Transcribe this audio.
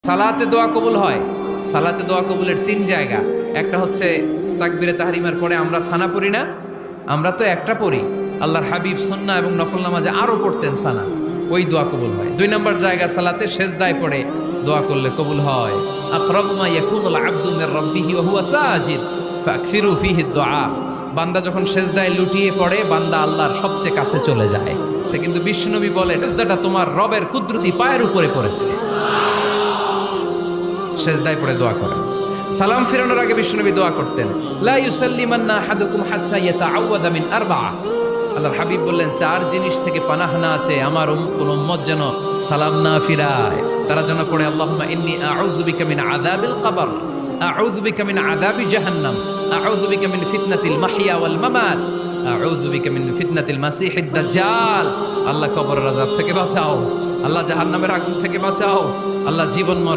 সালাতে দোয়া কবুল হয়। সালাতে দোয়া কবুলের 3 জায়গা। একটা হচ্ছে তাকবীরে তাহরিমার পরে আমরা সানা পড়ি না, আমরা তো একটা পড়ি। আল্লাহর হাবিব সুন্নাহ এবং নফল নামাজে আরো পড়তেন সানা, ওই দোয়া কবুল হয়। 2 নম্বর জায়গা সালাতে সেজদায় পড়ে দোয়া করলে কবুল হয়। আকরাবু মা ইয়াকুনুল আবদু মির রাব্বিহি ওয়া হুয়া সাজিদ ফাকসিরু ফিহি দুআ। বান্দা যখন সেজদায় লুটিয়ে পড়ে, বান্দা আল্লাহর সবচেয়ে কাছে চলে যায়। তা কিন্তু বিশ্বনবী বলে, সেজদাটা তোমার রবের কুদরতি পায়ের উপরে পড়েছে। সেজদায় পড়ে দোয়া করেন। সালাম ফিরানোর আগে বিশ্বনবী দোয়া করতেন, লা ইউসাল্লিমান্না আহাদুকুম হাত্তা ইয়াতাআওয়াযা মিন আরবা'a। আল্লাহর হাবিব বললেন, 4 জিনিস থেকে পানাহ না আছে আমার কোন উম্মত যেন সালাম না ফিরায়। তারা যেন পড়ে, আল্লাহুম্মা ইন্নী আউযু বিকা মিন আযাবিল কবর, আউযু বিকা মিন আযাবি জাহান্নাম, আউযু বিকা মিন ফিতনাতিল মাহইয়া ওয়াল মামাত, আউযু বিকা মিন ফিতনাতিল মাসিহিদ দাজ্জাল। আল্লাহ কবরের আযাব থেকে বাঁচাও, আল্লাহ জাহান্নামের আগুন থেকে বাঁচাও, আল্লাহ জীবন